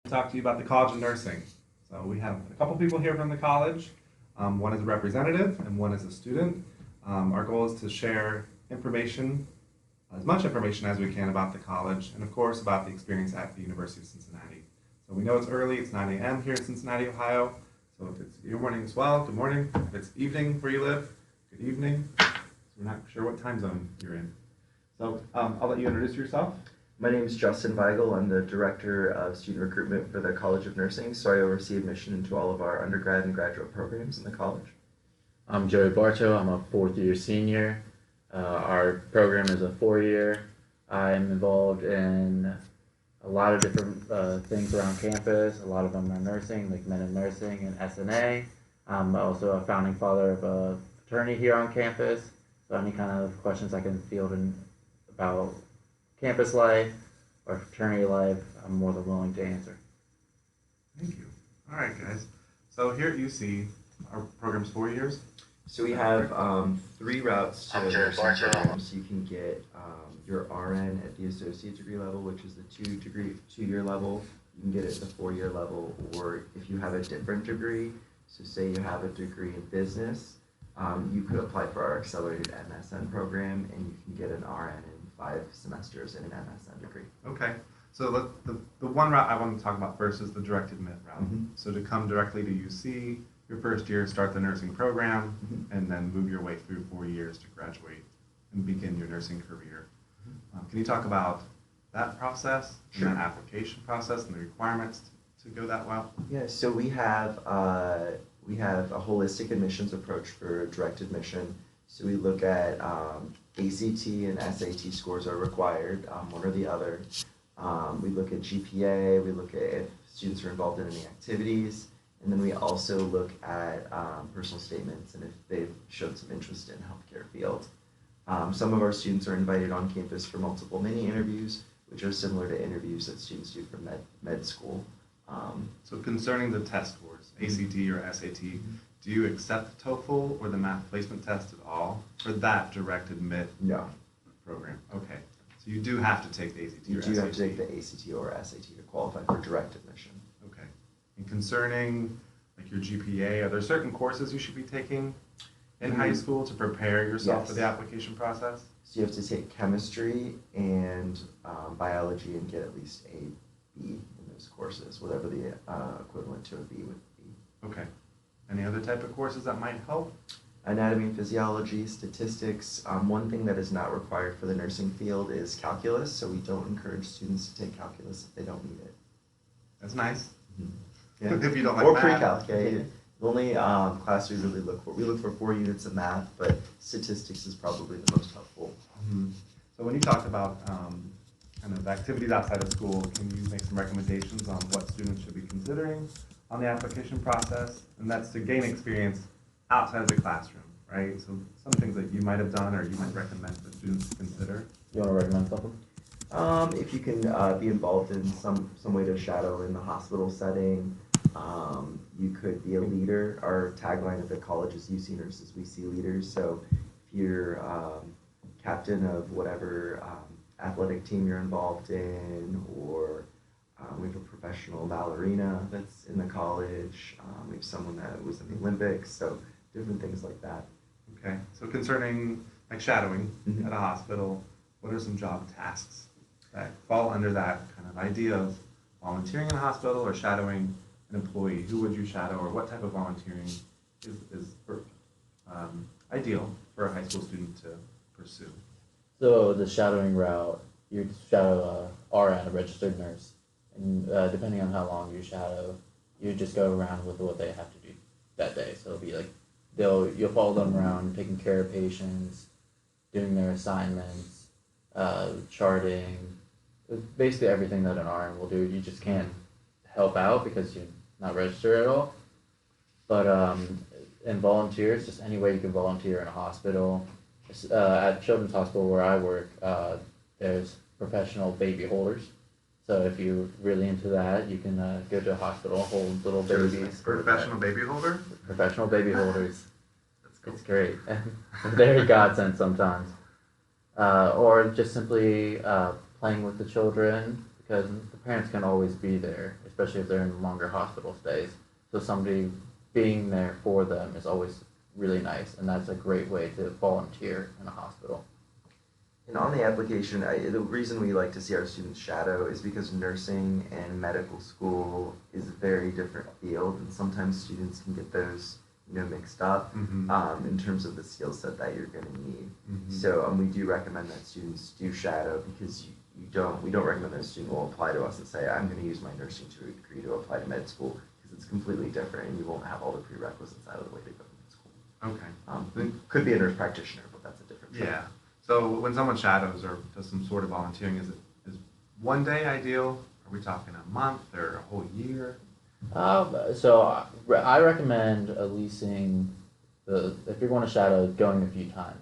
talk to you about the College of Nursing. So we have a couple people here from the college. One is a representative and one is a student. Our goal is to share information, as much information as we can about the college, and of course about the experience at the University of Cincinnati. So we know it's early, it's 9 a.m. here in Cincinnati, Ohio. So if it's your morning as well, good morning. If it's evening where you live, good evening. So we're not sure what time zone you're in. So I'll let you introduce yourself. My name is Justin Weigel. I'm the Director of Student Recruitment for the College of Nursing, so I oversee admission into all of our undergrad and graduate programs in the college. I'm Joey Bartow. I'm a fourth-year senior. Our program is a 4-year. I'm involved in a lot of different things around campus. A lot of them are nursing, like men in nursing and SNA. I'm also a founding father of a fraternity here on campus, so any kind of questions I can field about campus life or fraternity life, I'm more than willing to answer. Thank you. All right, guys. So here at UC, our program's 4 years. So we have 3 routes to nursing programs. You can get your RN at the associate degree level, which is the 2-year level. You can get it at the 4-year level, or if you have a different degree, so say you have a degree in business, you could apply for our accelerated MSN program, and you can get an RN in 5 semesters in an MSN degree. Okay. So the one route I want to talk about first is the direct admit route. Mm-hmm. So to come directly to UC, your first year, start the nursing program, and then move your way through 4 years to graduate and begin your nursing career. Can you talk about that process and that application process and the requirements to go that well? Yeah, so we have a holistic admissions approach for direct admission. So we look at ACT and SAT scores are required, one or the other. We look at GPA, we look at if students are involved in any activities, and then we also look at personal statements and if they've shown some interest in healthcare field. Some of our students are invited on campus for multiple mini interviews, which are similar to interviews that students do for med school. So concerning the test scores, ACT or SAT, do you accept TOEFL or the math placement test at all for that direct admit program? Okay. So you do have to take the ACT or SAT. You do have to take the ACT or SAT to qualify for direct admission. Okay. And concerning like your GPA, are there certain courses you should be taking in high school to prepare yourself for the application process? So you have to take chemistry and biology and get at least a B in those courses, whatever the equivalent to a B would be. Okay. Any other type of courses that might help? Anatomy and physiology, statistics. One thing that is not required for the nursing field is calculus, so we don't encourage students to take calculus if they don't need it. That's nice. Mm-hmm. Yeah. If you don't like or math. pre-calc, yeah. The only class we really look for 4 units of math, but statistics is probably the most helpful. Mm-hmm. So when you talked about kind of activities outside of school, can you make some recommendations on what students should be considering on the application process? And that's to gain experience outside of the classroom, right? So some things that you might have done or you might recommend for students to consider. You want to recommend something? If you can be involved in some way to shadow in the hospital setting, you could be a leader. Our tagline at the college is "You see nurses, we see leaders." So if you're captain of whatever athletic team you're involved in, or we have a professional ballerina that's in the college. We have someone that was in the Olympics, so different things like that. Okay, so concerning like shadowing at a hospital, what are some job tasks that fall under that kind of idea of volunteering in a hospital or shadowing an employee? Who would you shadow, or what type of volunteering is ideal for a high school student to pursue? So the shadowing route, you shadow a RN, a registered nurse, and depending on how long you shadow, you just go around with what they have to do that day. So it'll be like you'll follow them around, taking care of patients, doing their assignments, charting, basically everything that an RN will do. You just can't help out because you're not registered at all. But and volunteers, just any way you can volunteer in a hospital. At Children's Hospital where I work, there's professional baby holders. So if you're really into that, you can go to a hospital, hold little babies. Professional baby holder? Professional baby holders. That's cool. It's great. They're a godsend sometimes. Or just simply playing with the children, because the parents can always be there if especially if they're in longer hospital stays. So somebody being there for them is always really nice, and that's a great way to volunteer in a hospital. And on the application, the reason we like to see our students shadow is because nursing and medical school is a very different field, and sometimes students can get those, mixed up in terms of the skill set that you're going to need. So we do recommend that students do shadow because we don't recommend that a student will apply to us and say, I'm going to use my nursing degree to apply to med school, because it's completely different and you won't have all the prerequisites out of the way to go to med school. Okay. Could be a nurse practitioner, but that's a different thing. Yeah. So when someone shadows or does some sort of volunteering, is one day ideal? Are we talking a month or a whole year? So I recommend leasing if you're going to shadow, going a few times.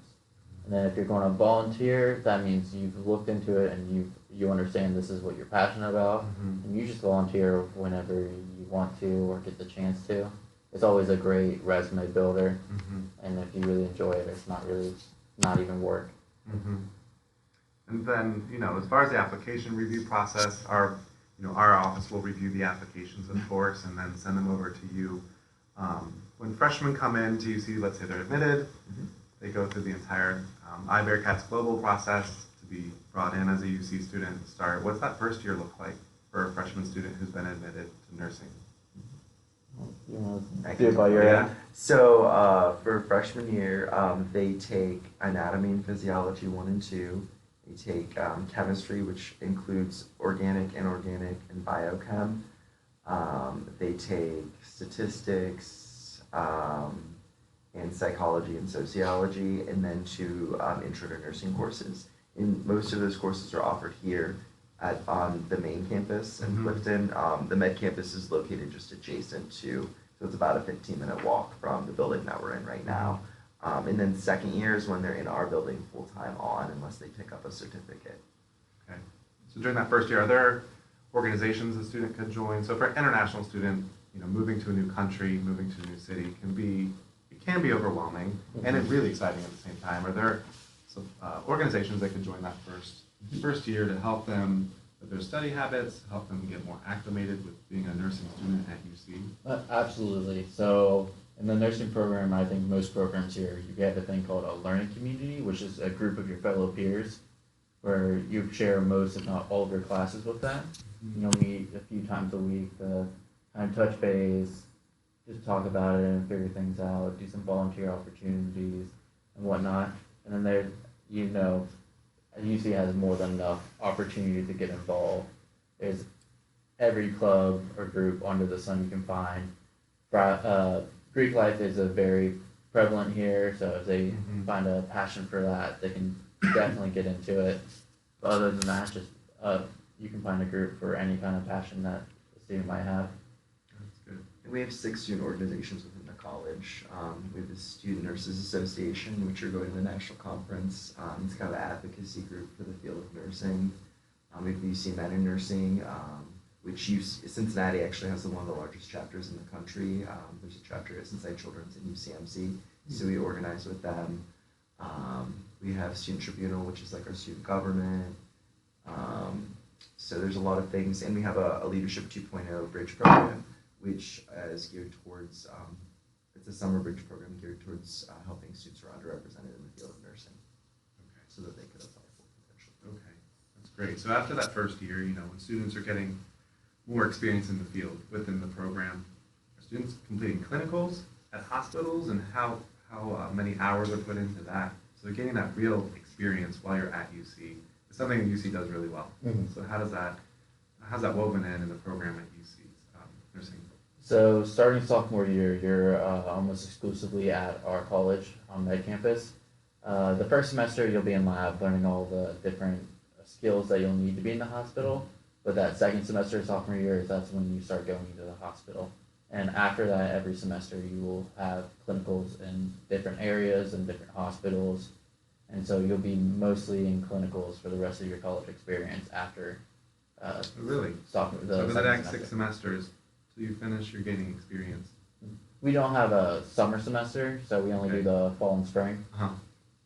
And then if you're going to volunteer, that means you've looked into it and you understand this is what you're passionate about, and you just volunteer whenever you want to or get the chance to. It's always a great resume builder, and if you really enjoy it, it's not even work. And then, as far as the application review process, our office will review the applications, of course, and then send them over to you. When freshmen come in to UC, let's say they're admitted, they go through the entire iBearcats Global process to be brought in as a UC student to start. What's that first year look like for a freshman student who's been admitted to nursing? You want to do it by your end? So for freshman year, they take anatomy and physiology 1 and 2. They take chemistry, which includes organic, inorganic, and biochem. They take statistics and psychology and sociology, and then 2 intro to nursing courses. And most of those courses are offered here on the main campus in Clifton. The med campus is located just adjacent to, so it's about a 15-minute walk from the building that we're in right now. And then second year is when they're in our building full-time unless they pick up a certificate. Okay. So during that first year, are there organizations a student could join? So for an international student, moving to a new country, moving to a new city can be overwhelming and it's really exciting at the same time. Are there some organizations that could join that first year to help them with their study habits, help them get more acclimated with being a nursing student at UC? Absolutely. So in the nursing program, I think most programs here, you get a thing called a learning community, which is a group of your fellow peers where you share most, if not all, of your classes with them. You'll meet a few times a week to kind of touch base, just talk about it and figure things out, do some volunteer opportunities and whatnot. And then there, UC has more than enough opportunity to get involved. There's every club or group under the sun you can find. Greek life is a very prevalent here, so if they find a passion for that, they can definitely get into it. But other than that, just you can find a group for any kind of passion that a student might have. That's good. We have 6 student organizations within the college. We have the Student Nurses Association, which are going to the national conference. It's kind of an advocacy group for the field of nursing. We have UC Men in Nursing, which Cincinnati actually has one of the largest chapters in the country. There's a chapter at Cincinnati Children's and UCMC, so we organize with them. We have Student Tribunal, which is like our student government. So there's a lot of things, and we have a Leadership 2.0 bridge program, which is geared towards, it's a summer bridge program geared towards helping students who are underrepresented in the field of nursing, so that they could apply for potential. Okay, that's great. So after that first year, when students are getting more experience in the field within the program, are students completing clinicals at hospitals, and how many hours are put into that? So getting that real experience while you're at UC is something that UC does really well. So how's that woven in the program at UC's nursing? So starting sophomore year, you're almost exclusively at our college on med campus. The first semester you'll be in lab learning all the different skills that you'll need to be in the hospital. But that second semester, sophomore year, that's when you start going into the hospital. And after that, every semester you will have clinicals in different areas and different hospitals. And so you'll be mostly in clinicals for the rest of your college experience after Really? sophomore. So for the next 6 semesters, till you finish, you're gaining experience. We don't have a summer semester, so we only do the fall and spring.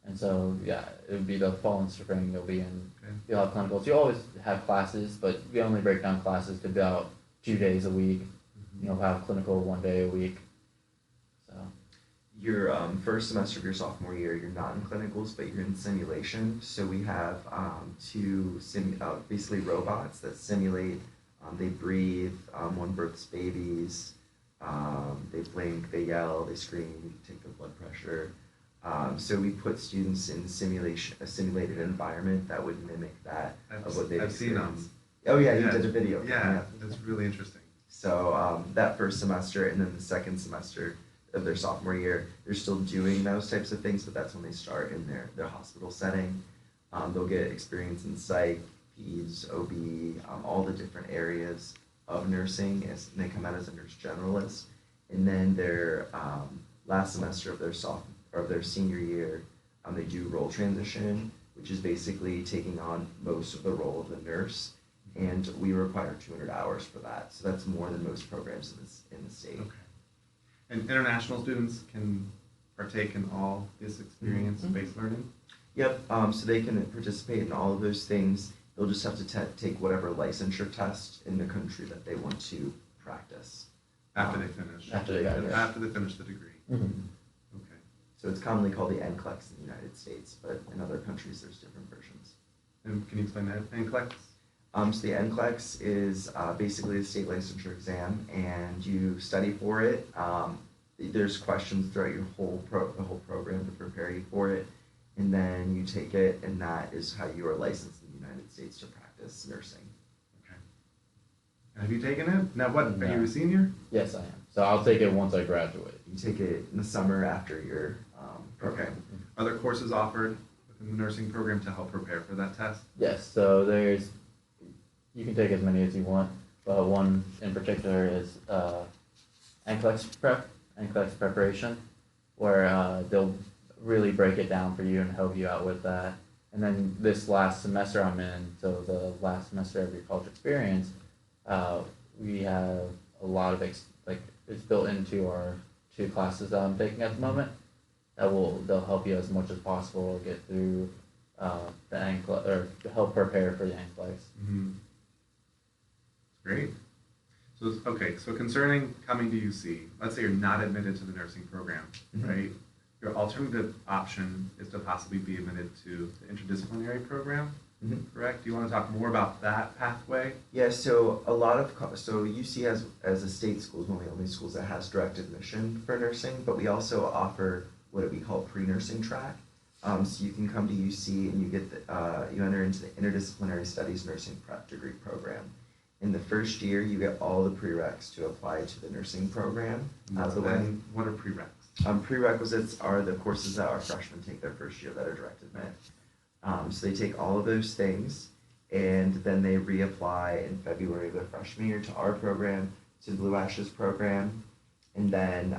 And so, yeah, it would be the fall and spring you'll be in. Okay. You'll have clinicals. You always have classes, but we only break down classes to about 2 days a week. Have clinical 1 day a week. So Your first semester of your sophomore year, you're not in clinicals, but you're in simulation. So we have basically robots that simulate. They breathe. One births babies. They blink. They yell. They scream. You take their blood pressure. So we put students in a simulated environment that would mimic that of what they've experienced. Oh yeah, you did a video. Yeah, that's really interesting. So that first semester and then the second semester of their sophomore year, they're still doing those types of things, but that's when they start in their hospital setting. They'll get experience in psych, peds, OB, all the different areas of nursing, and they come out as a nurse generalist. And then their last semester of their senior year, they do role transition, which is basically taking on most of the role of the nurse. And we require 200 hours for that, so that's more than most programs in the state. Okay. And international students can partake in all this experience-based learning? Yep, so they can participate in all of those things. They'll just have to take whatever licensure test in the country that they want to practice. After they finish? After they finish the degree? Mm-hmm. Okay. So it's commonly called the NCLEX in the United States, but in other countries there's different versions. And can you explain that, NCLEX? So the NCLEX is basically a state licensure exam, and you study for it. There's questions throughout your the whole program to prepare you for it, and then you take it, and that is how you are licensed in the United States to practice nursing. Okay. And have you taken it? Now what, No. are you a senior? yes, I am. So I'll take it once I graduate. You take it in the summer after your Okay. program. Are there courses offered within the nursing program to help prepare for that test? Yes, so you can take as many as you want, but one in particular is NCLEX preparation, where they'll really break it down for you and help you out with that. And then this last semester I'm in, so the last semester of your college experience, we have a lot of it's built into our 2 classes that I'm taking at the moment. They'll help you as much as possible get through the NCLEX, or to help prepare for the NCLEX. Mm-hmm. Great. So concerning coming to UC, let's say you're not admitted to the nursing program, Mhm. right? Your alternative option is to possibly be admitted to the interdisciplinary program, correct? Do you want to talk more about that pathway? Yeah, so so UC as a state school is one of the only schools that has direct admission for nursing, but we also offer what we call pre-nursing track. So you can come to UC and you enter into the interdisciplinary studies nursing prep degree program. In the first year, you get all the prereqs to apply to the nursing program. What are prereqs? Prerequisites are the courses that our freshmen take their first year that are direct admit. So they take all of those things, and then they reapply in February of their freshman year to our program, to the Blue Ashes program, and then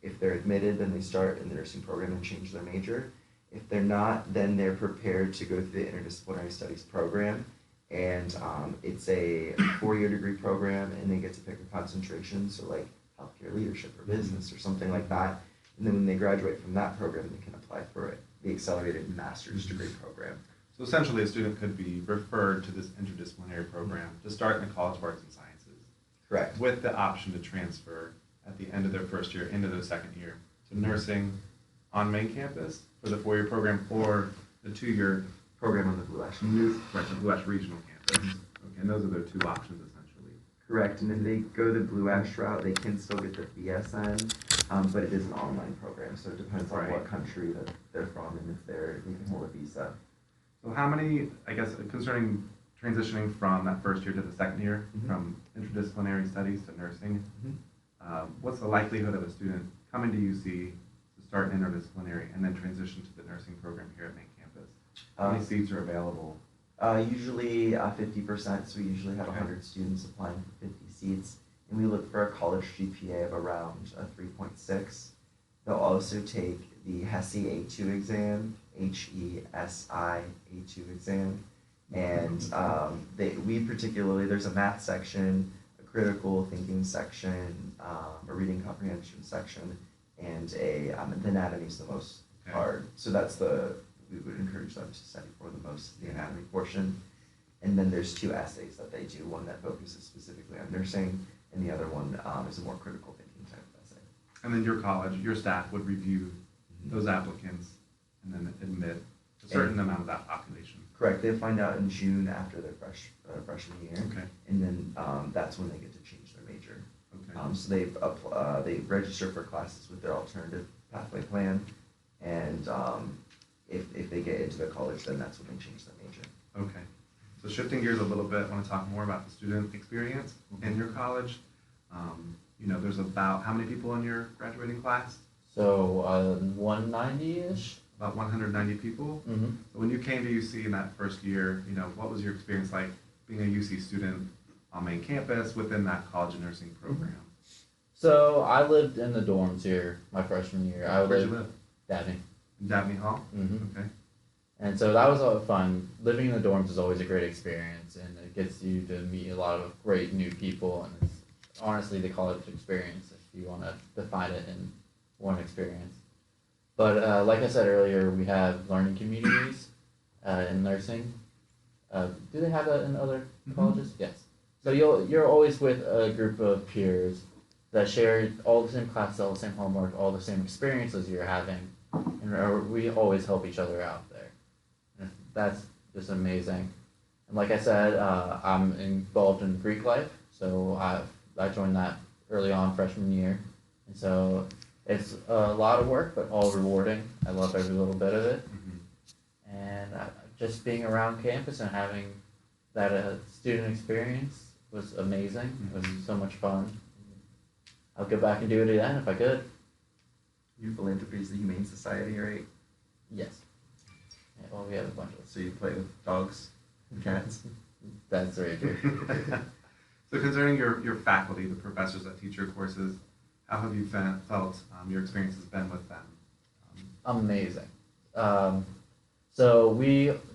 if they're admitted, then they start in the nursing program and change their major. If they're not, then they're prepared to go through the interdisciplinary studies program, and it's a 4-year degree program, and they get to pick a concentration, so like healthcare leadership or business or something like that. And then when they graduate from that program, they can apply for the accelerated master's degree program. So essentially, a student could be referred to this interdisciplinary program to start in the College of Arts and Sciences. Correct. With the option to transfer at the end of their first year into their second year to nursing on main campus for the 4-year program, or the 2-year Program on the Blue Ash. the Blue Ash Regional Campus. Okay, and those are their 2 options essentially. Correct, and if they go the Blue Ash route, they can still get the BSN, but it is an online program, so it depends on what country that they're from and if they can hold a visa. So how many, I guess, concerning transitioning from that first year to the second year, from interdisciplinary studies to nursing, what's the likelihood of a student coming to UC to start interdisciplinary and then transition to the nursing program here at main campus? How many seats are available? Usually 50%, so we usually have 100 students applying for 50 seats, and we look for a college GPA of around 3.6. They'll also take the HESI A2 exam, HESI A2 exam, and there's a math section, a critical thinking section, a reading comprehension section, and the anatomy is the most hard. So we would encourage them to study for the most, the anatomy portion. And then there's 2 essays that they do, one that focuses specifically on nursing, and the other one is a more critical thinking type of essay. And then your college, your staff would review those applicants and then admit a certain amount of that population. Correct. They find out in June after their freshman year, Okay. and then that's when they get to change their major. Okay. So they register for classes with their alternative pathway plan, and if they get into the college, then that's when they change their major. Okay. So shifting gears a little bit, I want to talk more about the student experience in your college. There's about how many people in your graduating class? So 190-ish. About 190 people. Mm-hmm. So when you came to UC in that first year, what was your experience like being a UC student on main campus within that college of nursing program? So I lived in the dorms here my freshman year. Where'd you live? Dabney. In Dabney Hall? Mm-hmm. Okay. And so that was a lot of fun. Living in the dorms is always a great experience, and it gets you to meet a lot of great new people, and it's honestly the college experience if you want to define it in one experience. But like I said earlier, we have learning communities in nursing. Do they have that in other colleges? Yes. So you're always with a group of peers that share all the same classes, all the same homework, all the same experiences you're having, and we always help each other out there. And that's just amazing. And like I said, I'm involved in Greek life, so I joined that early on freshman year, and so it's a lot of work, but all rewarding. I love every little bit of it. Mm-hmm. And just being around campus and having that student experience was amazing. It was so much fun. I'll go back and do it again if I could. Your philanthropy is the Humane Society, right? Yes. Yeah, well, we have a bunch of. So you play with dogs and cats? That's very true. So concerning your faculty, the professors that teach your courses, how have you felt your experience has been with them? Amazing. So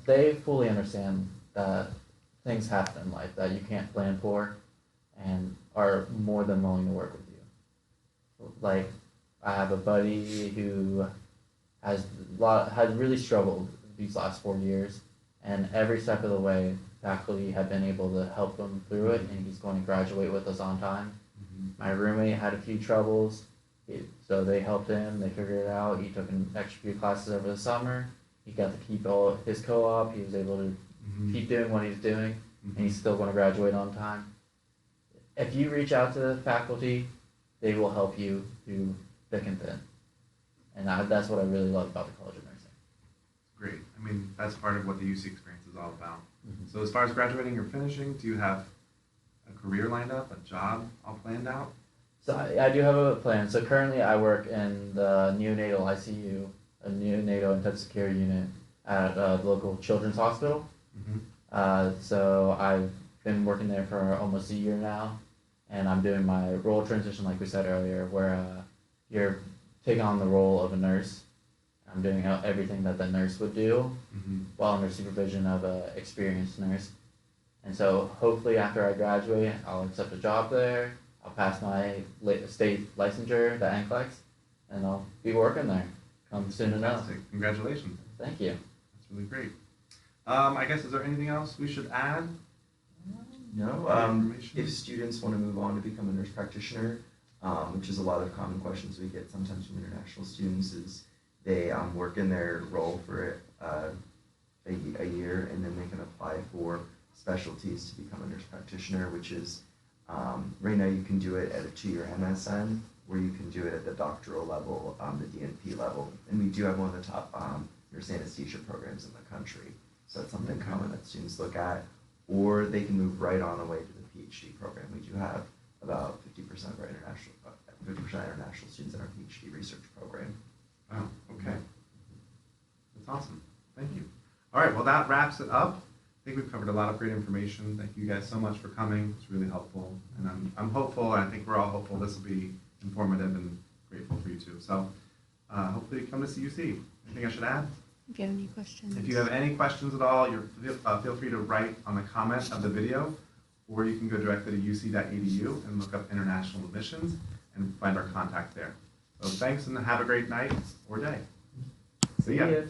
they fully understand that things happen in life that you can't plan for, and are more than willing to work with you. Like, I have a buddy who has really struggled these last 4 years, and every step of the way, faculty have been able to help him through it, and he's going to graduate with us on time. My roommate had a few troubles, so they helped him. They figured it out. He took an extra few classes over the summer. He got to keep all his co-op. He was able to keep doing what he's doing, and he's still going to graduate on time. If you reach out to the faculty, they will help you through thick and thin. And that's what I really love about the College of Nursing. Great. I mean, that's part of what the UC experience is all about. Mm-hmm. So as far as graduating or finishing, do you have a career lined up, a job all planned out? So I do have a plan. So currently I work in the neonatal ICU, a neonatal intensive care unit at the local children's hospital. Mm-hmm. So I've been working there for almost a year now, and I'm doing my role transition like we said earlier, where you're taking on the role of a nurse. I'm doing everything that the nurse would do while under supervision of an experienced nurse. And so hopefully after I graduate, I'll accept a job there. I'll pass my state licensure, the NCLEX, and I'll be working there come soon enough. Fantastic. Congratulations. Thank you. That's really great. I guess, is there anything else we should add? No. Information? If students want to move on to become a nurse practitioner, which is a lot of common questions we get sometimes from international students, is they work in their role for a year, and then they can apply for specialties to become a nurse practitioner, which is right now you can do it at a 2-year MSN, or you can do it at the doctoral level, the DNP level, and we do have one of the top nurse anesthesia programs in the country, so that's something common that students look at, or they can move right on away to the PhD program. We do have about 50% of our international students in our PhD research program. Oh, okay. That's awesome. Thank you. All right, well, that wraps it up. I think we've covered a lot of great information. Thank you guys so much for coming. It's really helpful. And I'm hopeful, and I think we're all hopeful this will be informative and grateful for you too. So hopefully you come to CUC. Anything I should add? If you have any questions. If you have any questions at all, feel free to write on the comment of the video, or you can go directly to uc.edu and look up international admissions and find our contact there. So thanks, and have a great night or day. See ya.